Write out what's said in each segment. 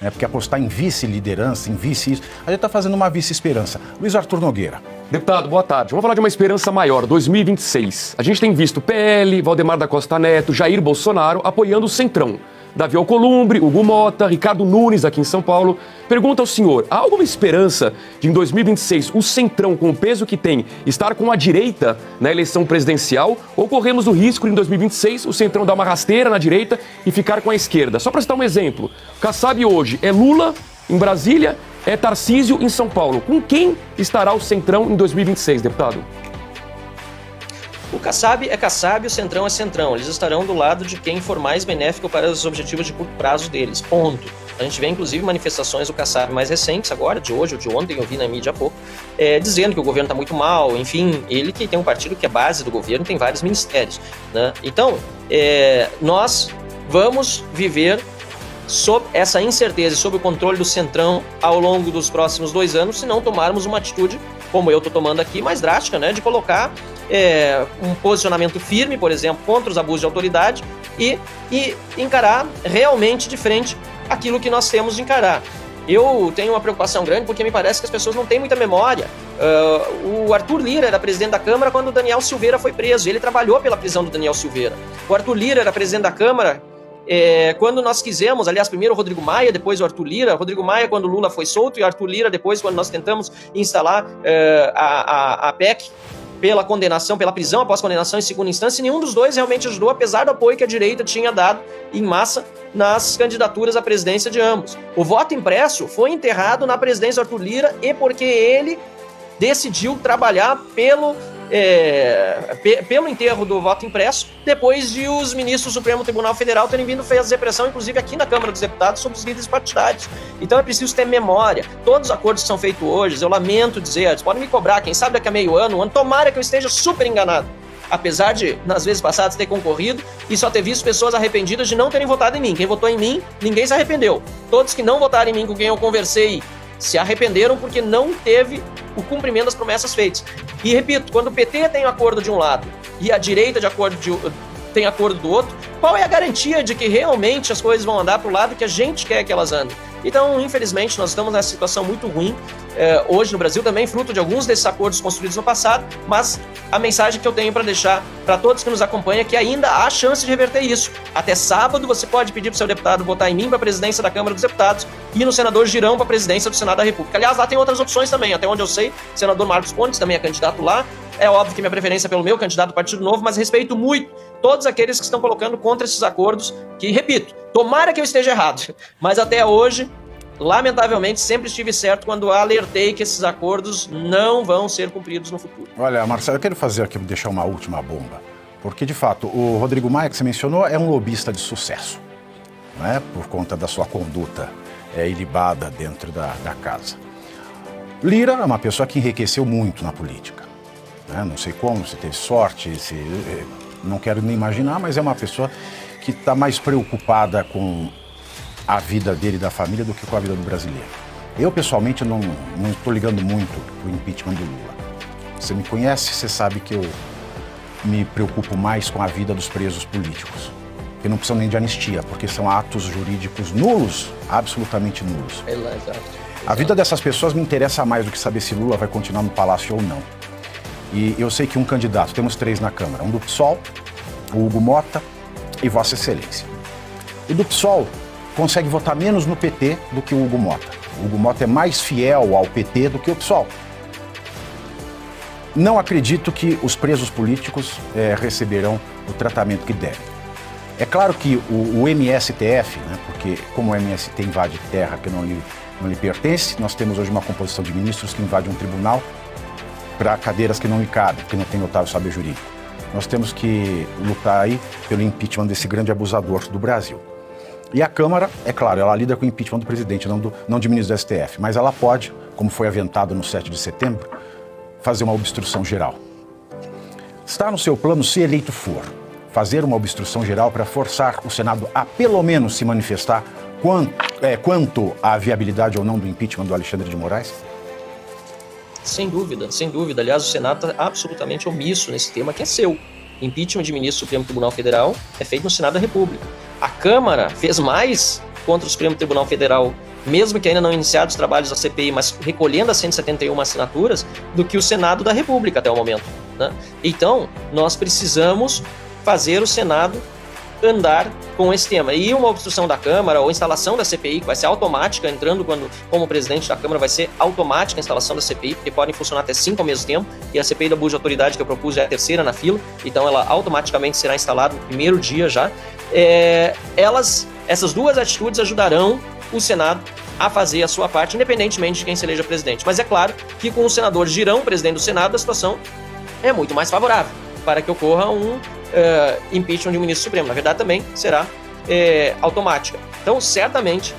né? Porque apostar em vice-liderança, em vice isso, a gente está fazendo uma vice-esperança. Luiz Arthur Nogueira. Deputado, boa tarde. Vamos falar de uma esperança maior, 2026. A gente tem visto PL, Valdemar da Costa Neto, Jair Bolsonaro apoiando o Centrão. Davi Alcolumbre, Hugo Mota, Ricardo Nunes aqui em São Paulo. Pergunta ao senhor, há alguma esperança de em 2026 o Centrão, com o peso que tem, estar com a direita na eleição presidencial? Ou corremos o risco de em 2026 o Centrão dar uma rasteira na direita e ficar com a esquerda? Só para citar um exemplo, Kassab hoje é Lula em Brasília, é Tarcísio em São Paulo. Com quem estará o Centrão em 2026, deputado? O Kassab é Kassab, o Centrão é Centrão. Eles estarão do lado de quem for mais benéfico para os objetivos de curto prazo deles. Ponto. A gente vê, inclusive, manifestações do Kassab mais recentes, agora, de hoje ou de ontem, eu vi na mídia há pouco, dizendo que o governo está muito mal, enfim, ele que tem um partido que é base do governo, tem vários ministérios, né? Então, nós vamos viver sob essa incerteza e sob o controle do Centrão ao longo dos próximos 2 anos, se não tomarmos uma atitude, como eu estou tomando aqui, mais drástica, né, de colocar um posicionamento firme, por exemplo, contra os abusos de autoridade e encarar realmente de frente aquilo que nós temos de encarar. Eu tenho uma preocupação grande porque me parece que as pessoas não têm muita memória. O Arthur Lira era presidente da Câmara quando o Daniel Silveira foi preso. Ele trabalhou pela prisão do Daniel Silveira. O Arthur Lira era presidente da Câmara quando nós quisemos, aliás, primeiro o Rodrigo Maia, depois o Arthur Lira. Rodrigo Maia quando o Lula foi solto e o Arthur Lira depois quando nós tentamos instalar a PEC pela condenação, pela prisão após condenação em segunda instância. Nenhum dos dois realmente ajudou, apesar do apoio que a direita tinha dado em massa nas candidaturas à presidência de ambos. O voto impresso foi enterrado na presidência do Arthur Lira e porque ele decidiu trabalhar pelo enterro do voto impresso, depois de os ministros do Supremo Tribunal Federal terem vindo fazer pressão, inclusive aqui na Câmara dos Deputados, sobre os líderes partidários. Então é preciso ter memória. Todos os acordos que são feitos hoje, eu lamento dizer, eles podem me cobrar, quem sabe daqui a meio ano, um ano, tomara que eu esteja super enganado. Apesar de, nas vezes passadas, ter concorrido e só ter visto pessoas arrependidas de não terem votado em mim. Quem votou em mim, ninguém se arrependeu. Todos que não votaram em mim, com quem eu conversei, se arrependeram porque não teve o cumprimento das promessas feitas. E repito, quando o PT tem acordo de um lado e a direita tem acordo do outro, qual é a garantia de que realmente as coisas vão andar para o lado que a gente quer que elas andem? Então, infelizmente, nós estamos nessa situação muito ruim hoje no Brasil também, fruto de alguns desses acordos construídos no passado, mas a mensagem que eu tenho para deixar para todos que nos acompanham é que ainda há chance de reverter isso. Até sábado você pode pedir para o seu deputado votar em mim para a presidência da Câmara dos Deputados e no senador Girão para a presidência do Senado da República. Aliás, lá tem outras opções também, até onde eu sei, o senador Marcos Pontes também é candidato lá. É óbvio que minha preferência é pelo meu candidato do Partido Novo, mas respeito muito todos aqueles que estão colocando contra esses acordos, que, repito, tomara que eu esteja errado, mas até hoje, lamentavelmente, sempre estive certo quando alertei que esses acordos não vão ser cumpridos no futuro. Olha, Marcelo, eu quero fazer aqui, deixar uma última bomba, porque, de fato, o Rodrigo Maia, que você mencionou, é um lobista de sucesso, não é? Por conta da sua conduta ilibada dentro da casa. Lira é uma pessoa que enriqueceu muito na política, né? Não sei como, se teve sorte, não quero nem imaginar, mas é uma pessoa que está mais preocupada com a vida dele e da família do que com a vida do brasileiro. Eu, pessoalmente, não estou ligando muito para o impeachment do Lula. Você me conhece, você sabe que eu me preocupo mais com a vida dos presos políticos, que não precisam nem de anistia, porque são atos jurídicos nulos, absolutamente nulos. A vida dessas pessoas me interessa mais do que saber se Lula vai continuar no palácio ou não. E eu sei que um candidato, temos 3 na Câmara, um do PSOL, o Hugo Mota e Vossa Excelência. O do PSOL consegue votar menos no PT do que o Hugo Mota. O Hugo Mota é mais fiel ao PT do que o PSOL. Não acredito que os presos políticos receberão o tratamento que devem. É claro que o MSTF, né, porque como o MST invade terra que não lhe pertence, nós temos hoje uma composição de ministros que invade um tribunal para cadeiras que não lhe cabem, que não tem notável saber jurídico. Nós temos que lutar aí pelo impeachment desse grande abusador do Brasil. E a Câmara, é claro, ela lida com o impeachment do presidente, não de ministro do STF, mas ela pode, como foi aventado no 7 de setembro, fazer uma obstrução geral. Está no seu plano, se eleito for, fazer uma obstrução geral para forçar o Senado a pelo menos se manifestar quanto à viabilidade ou não do impeachment do Alexandre de Moraes? Sem dúvida, sem dúvida. Aliás, o Senado está absolutamente omisso nesse tema que é seu. Impeachment de ministro do Supremo Tribunal Federal é feito no Senado da República. A Câmara fez mais contra o Supremo Tribunal Federal mesmo que ainda não iniciados os trabalhos da CPI, mas recolhendo as 171 assinaturas, do que o Senado da República até o momento, né? Então, nós precisamos fazer o Senado andar com esse tema. E uma obstrução da Câmara ou instalação da CPI, que vai ser automática, entrando como presidente da Câmara, vai ser automática a instalação da CPI, porque podem funcionar até 5 ao mesmo tempo, e a CPI da abuso de autoridade que eu propus é a terceira na fila, então ela automaticamente será instalada no primeiro dia já. Essas duas atitudes ajudarão o Senado a fazer a sua parte, independentemente de quem se eleja presidente. Mas é claro que com o senador Girão, presidente do Senado, a situação é muito mais favorável para que ocorra um impeachment de um ministro supremo. Na verdade, também será automática. Então, certamente,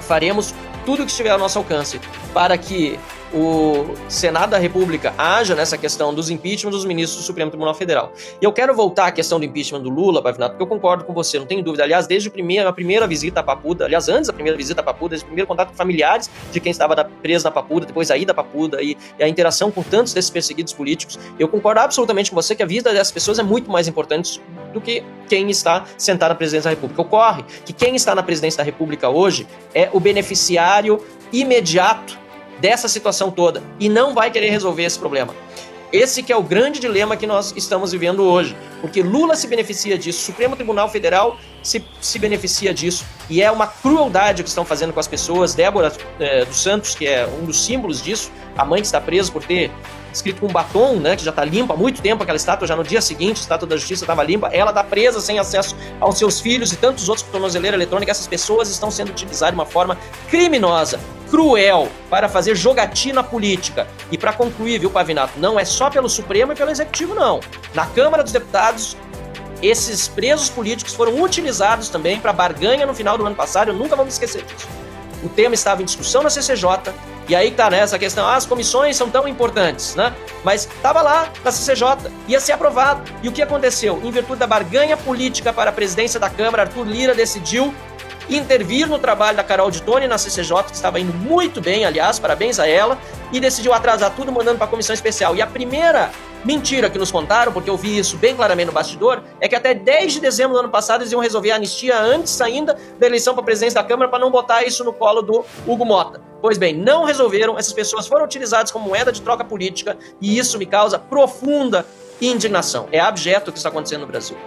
faremos tudo o que estiver ao nosso alcance para que o Senado da República haja nessa questão dos impeachments dos ministros do Supremo Tribunal Federal. E eu quero voltar à questão do impeachment do Lula, Pavinato, porque eu concordo com você, não tenho dúvida. Aliás, desde a primeira visita à Papuda, aliás, antes da primeira visita à Papuda, desde o primeiro contato com familiares de quem estava preso na Papuda, depois a ida à Papuda e a interação com tantos desses perseguidos políticos, eu concordo absolutamente com você que a vida dessas pessoas é muito mais importante do que quem está sentado na presidência da República. Ocorre que quem está na presidência da República hoje é o beneficiário imediato dessa situação toda e não vai querer resolver esse problema. Esse que é o grande dilema que nós estamos vivendo hoje, porque Lula se beneficia disso, o Supremo Tribunal Federal se beneficia disso, e é uma crueldade o que estão fazendo com as pessoas. Débora dos Santos, que é um dos símbolos disso, a mãe que está presa por ter escrito com batom, né, que já está limpa há muito tempo, aquela estátua, já no dia seguinte, a estátua da justiça estava limpa, ela está presa sem acesso aos seus filhos e tantos outros com tornozeleira eletrônica. Essas pessoas estão sendo utilizadas de uma forma criminosa, cruel, para fazer jogatina política. E para concluir, viu, Pavinato, não é só pelo Supremo e pelo Executivo, não. Na Câmara dos Deputados, esses presos políticos foram utilizados também para barganha no final do ano passado, eu nunca vou me esquecer disso. O tema estava em discussão na CCJ, e aí tá nessa questão, as comissões são tão importantes, né? Mas estava lá na CCJ, ia ser aprovado. E o que aconteceu? Em virtude da barganha política para a presidência da Câmara, Arthur Lira decidiu intervir no trabalho da Carol de Tone na CCJ, que estava indo muito bem, aliás, parabéns a ela, e decidiu atrasar tudo mandando para a comissão especial. E a primeira mentira que nos contaram, porque eu vi isso bem claramente no bastidor, é que até 10 de dezembro do ano passado eles iam resolver a anistia antes ainda da eleição para a presidência da Câmara, para não botar isso no colo do Hugo Mota. Pois bem, não resolveram, essas pessoas foram utilizadas como moeda de troca política, e isso me causa profunda indignação. É abjeto o que está acontecendo no Brasil.